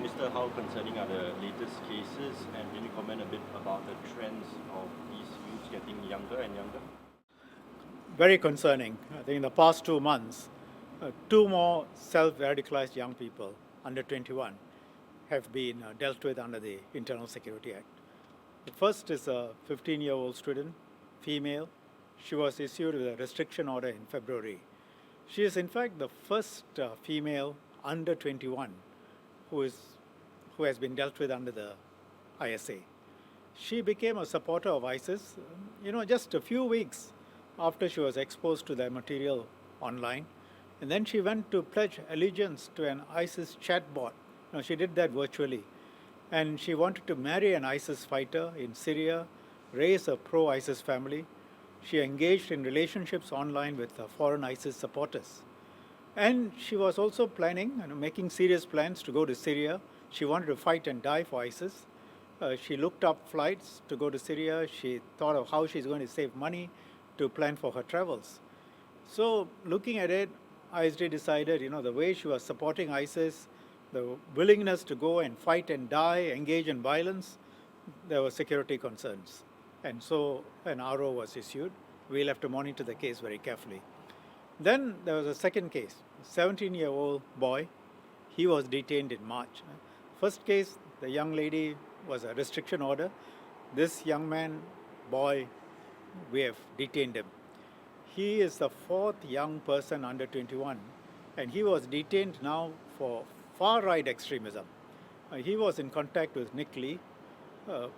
Minister, how concerning are the latest cases, and can you comment a bit about the trends of these youths getting younger and younger? Very concerning. I think in the past 2 months, two more self-radicalized young people under 21 have been dealt with under the Internal Security Act. The first is a 15-year-old student, female. She was issued with a restriction order in February. She is in fact the first female under 21 who has been dealt with under the ISA. She became a supporter of ISIS, just a few weeks after she was exposed to their material online. And then she went to pledge allegiance to an ISIS chatbot. She did that virtually. And she wanted to marry an ISIS fighter in Syria, raise a pro-ISIS family. She engaged in relationships online with foreign ISIS supporters. And she was also planning, making serious plans to go to Syria. She wanted to fight and die for ISIS. She looked up flights to go to Syria. She thought of how she's going to save money to plan for her travels. So looking at it, ISD decided, the way she was supporting ISIS, the willingness to go and fight and die, engage in violence, there were security concerns. And so an RO was issued. We'll have to monitor the case very carefully. Then there was a second case, a 17-year-old boy. He was detained in March. First case, the young lady was a restriction order. This young man, boy, we have detained him. He is the fourth young person under 21, and he was detained now for far-right extremism. He was in contact with Nick Lee.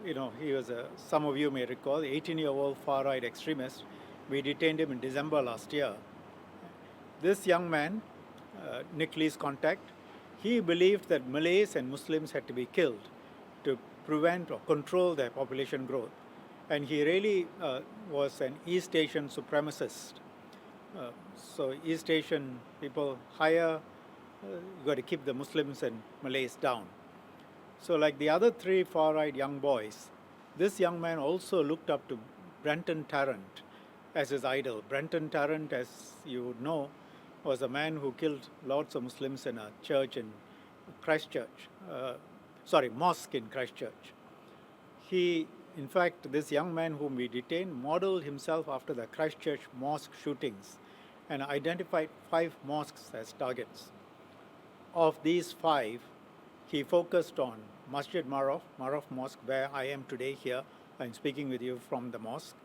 He was, some of you may recall, 18-year-old far-right extremist. We detained him in December last year. This young man, Nick Lee's contact, he believed that Malays and Muslims had to be killed to prevent or control their population growth. And he really was an East Asian supremacist. So East Asian people higher, you got to keep the Muslims and Malays down. So like the other three far-right young boys, this young man also looked up to Brenton Tarrant as his idol. Brenton Tarrant, as you would know, was a man who killed lots of Muslims in a church in Christchurch, mosque in Christchurch. In fact, this young man whom we detained modeled himself after the Christchurch mosque shootings and identified 5 mosques as targets. Of these 5, he focused on Masjid Maruf Mosque, where I am today here. I'm speaking with you from the mosque.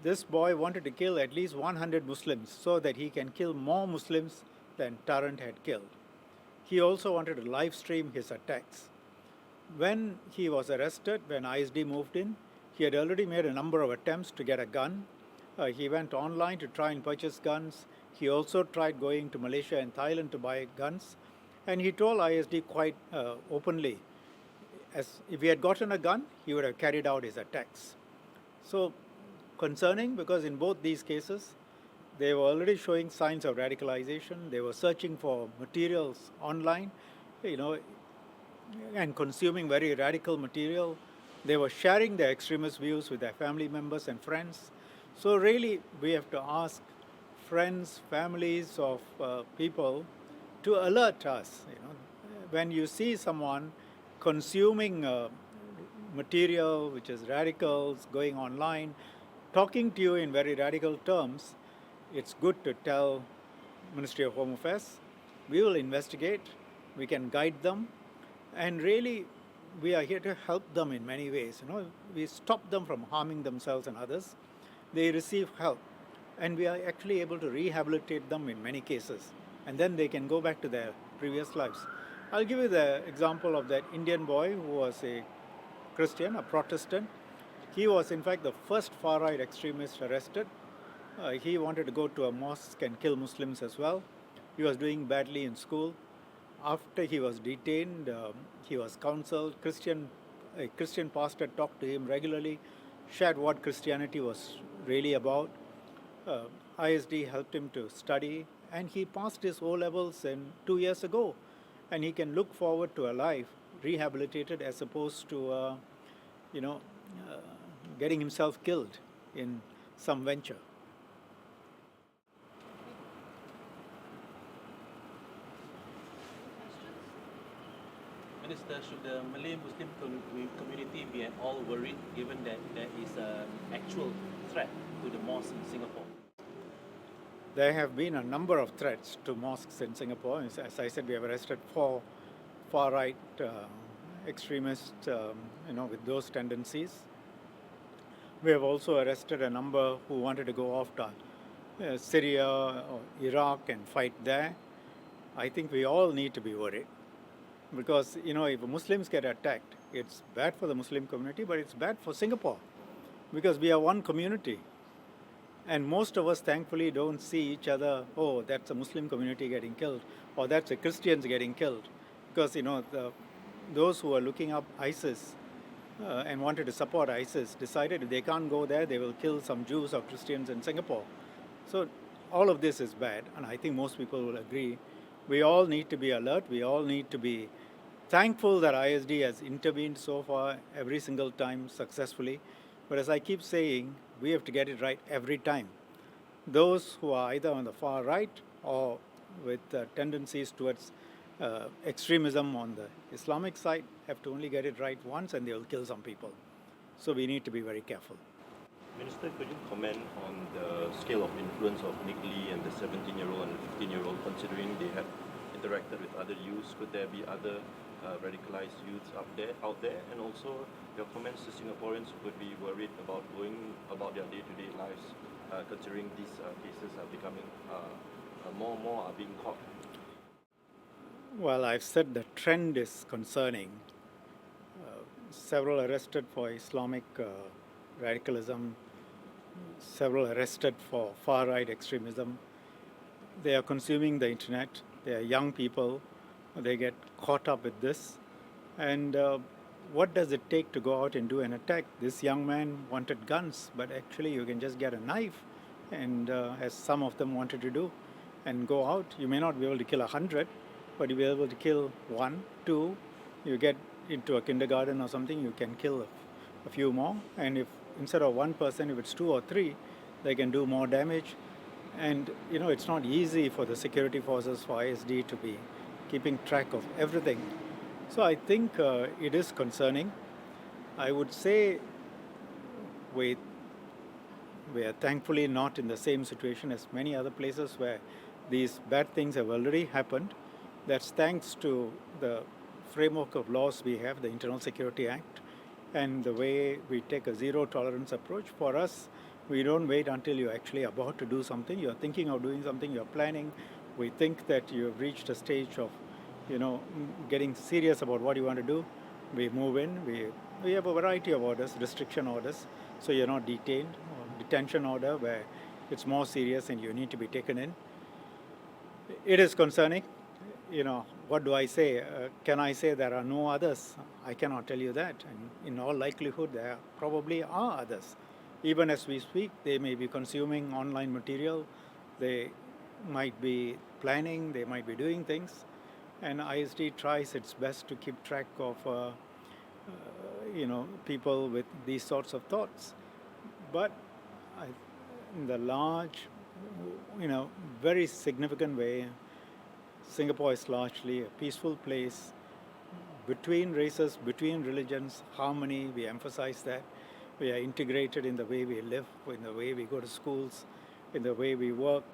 This boy wanted to kill at least 100 Muslims so that he can kill more Muslims than Tarrant had killed. He also wanted to live stream his attacks. When he was arrested, when ISD moved in, he had already made a number of attempts to get a gun. He went online to try and purchase guns. He also tried going to Malaysia and Thailand to buy guns. And he told ISD quite openly, as if he had gotten a gun, he would have carried out his attacks. So concerning, because in both these cases, they were already showing signs of radicalization. They were searching for materials online, and consuming very radical material. They were sharing their extremist views with their family members and friends. So really, we have to ask friends, families of people to alert us. When you see someone consuming material which is radicals, going online, talking to you in very radical terms, it's good to tell Ministry of Home Affairs. We will investigate. We can guide them. And really, we are here to help them in many ways. We stop them from harming themselves and others. They receive help. And we are actually able to rehabilitate them in many cases. And then they can go back to their previous lives. I'll give you the example of that Indian boy who was a Christian, a Protestant. He was, in fact, the first far-right extremist arrested. He wanted to go to a mosque and kill Muslims as well. He was doing badly in school. After he was detained, he was counseled. A Christian pastor talked to him regularly, shared what Christianity was really about. ISD helped him to study, and he passed his O-levels 2 years ago. And he can look forward to a life rehabilitated as opposed to, getting himself killed in some venture. Minister, should the Malay Muslim community be at all worried given that there is an actual threat to the mosque in Singapore? There have been a number of threats to mosques in Singapore. As I said, we have arrested 4 far-right extremists, with those tendencies. We have also arrested a number who wanted to go off to Syria or Iraq and fight there. I think we all need to be worried because, if Muslims get attacked, it's bad for the Muslim community, but it's bad for Singapore because we are one community. And most of us, thankfully, don't see each other, oh, that's a Muslim community getting killed, or that's a Christians getting killed. Because, those who are looking up ISIS and wanted to support ISIS decided if they can't go there, they will kill some Jews or Christians in Singapore. So all of this is bad, and I think most people will agree. We all need to be alert. We all need to be thankful that ISD has intervened so far every single time successfully. But as I keep saying, we have to get it right every time. Those who are either on the far right or with tendencies towards extremism on the Islamic side have to only get it right once and they will kill some people. So we need to be very careful. Minister, could you comment on the scale of influence of Nick Lee and the 17-year-old and 15-year-old, considering they have interacted with other youths? Could there be other radicalized youths out there? And also your comments to Singaporeans who could be worried about going about their day-to-day lives, considering these cases are becoming more and more are being caught. Well, I've said the trend is concerning. Several arrested for Islamic radicalism, several arrested for far-right extremism. They are consuming the internet. They are young people. They get caught up with this. And what does it take to go out and do an attack? This young man wanted guns, but actually you can just get a knife, and as some of them wanted to do, and go out. You may not be able to kill 100, but you'll be able to kill 1, 2. You get into a kindergarten or something, you can kill a few more. And if instead of 1 person, if it's 2 or 3, they can do more damage. And it's not easy for the security forces, for ISD, to be keeping track of everything. So I think it is concerning. I would say we are thankfully not in the same situation as many other places where these bad things have already happened. That's thanks to the framework of laws we have, the Internal Security Act, and the way we take a zero tolerance approach. For us, we don't wait until you're actually about to do something. You're thinking of doing something, you're planning. We think that you've reached a stage of, getting serious about what you want to do. We move in. We have a variety of orders, restriction orders, so you're not detained, or detention order where it's more serious and you need to be taken in. It is concerning. What do I say? Can I say there are no others? I cannot tell you that. And in all likelihood, there probably are others. Even as we speak, they may be consuming online material. They might be planning. They might be doing things. And ISD tries its best to keep track of, people with these sorts of thoughts. But in the large, very significant way, Singapore is largely a peaceful place, between races, between religions, harmony. We emphasize that. We are integrated in the way we live, in the way we go to schools, in the way we work,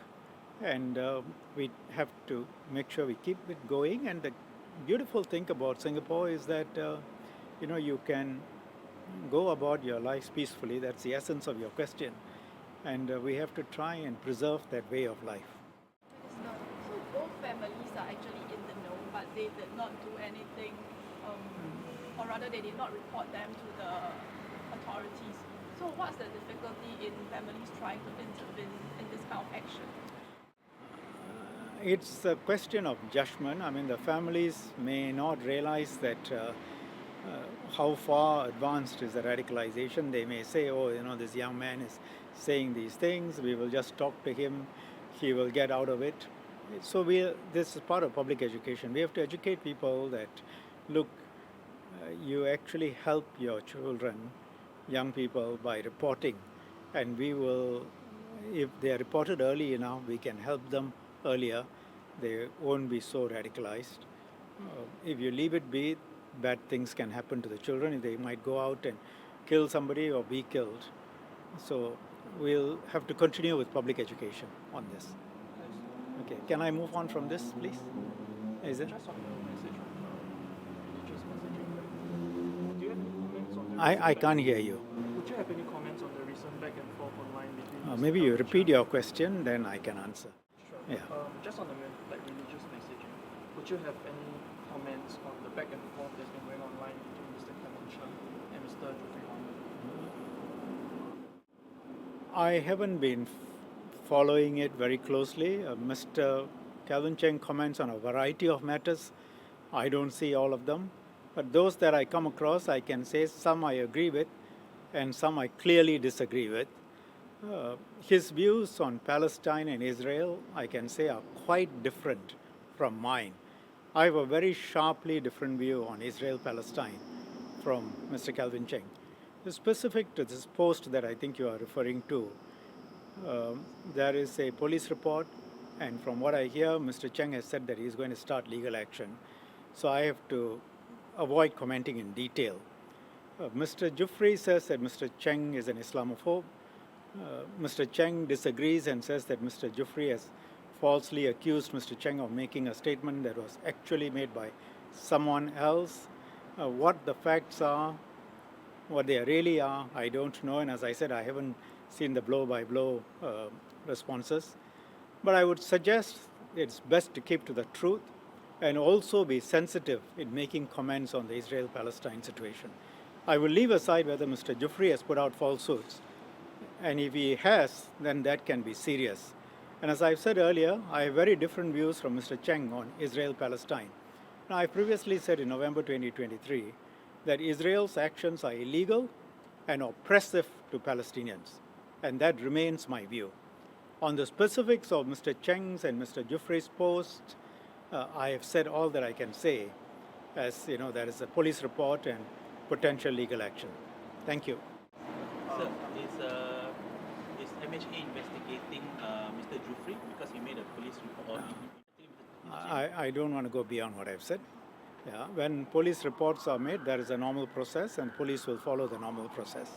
and we have to make sure we keep it going. And the beautiful thing about Singapore is that you can go about your lives peacefully. That's the essence of your question, and we have to try and preserve that way of life. So both families are actually in the know, but they did not do anything, or rather they did not report them to the authorities. So what's the difficulty in families trying to intervene in this kind of action? It's a question of judgment. I mean, the families may not realize that how far advanced is the radicalization. They may say, oh, this young man is saying these things, we will just talk to him, he will get out of it. So this is part of public education. We have to educate people that, look, you actually help your children, young people, by reporting. And we will, if they are reported early enough, we can help them earlier. They won't be so radicalized. If you leave it be, bad things can happen to the children. They might go out and kill somebody or be killed. So we'll have to continue with public education on this. Okay, can I move on from this, please? Is it? Just on the message of religious messaging, right? Do you have any comments on the I can't hear you. Would you have any comments on the recent back and forth online between Mr. Maybe you Kalvin repeat Chan- your question, then I can answer. Sure. Yeah. Just on the religious messaging, would you have any comments on the back and forth that's been going online between Mr. Kalvin Chan and Mr. Jeffrey Ahmed? I haven't been following it very closely. Mr. Calvin Cheng comments on a variety of matters. I don't see all of them. But those that I come across, I can say some I agree with and some I clearly disagree with. His views on Palestine and Israel, I can say, are quite different from mine. I have a very sharply different view on Israel-Palestine from Mr. Calvin Cheng. Specific to this post that I think you are referring to, there is a police report, and from what I hear, Mr. Cheng has said that he is going to start legal action. So I have to avoid commenting in detail. Mr. Jufri says that Mr. Cheng is an Islamophobe. Mr. Cheng disagrees and says that Mr. Jufri has falsely accused Mr. Cheng of making a statement that was actually made by someone else. What the facts are, what they really are, I don't know. And as I said, I haven't seen the blow-by-blow responses. But I would suggest it's best to keep to the truth and also be sensitive in making comments on the Israel-Palestine situation. I will leave aside whether Mr. Jufri has put out falsehoods. And if he has, then that can be serious. And as I've said earlier, I have very different views from Mr. Cheng on Israel-Palestine. Now, I previously said in November 2023 that Israel's actions are illegal and oppressive to Palestinians. And that remains my view. On the specifics of Mr. Cheng's and Mr. Jufri's post, I have said all that I can say, as you know, there is a police report and potential legal action. Thank you. Sir, is MHA investigating Mr. Jufri because he made a police report? I don't want to go beyond what I've said. Yeah, when police reports are made, there is a normal process, and police will follow the normal process.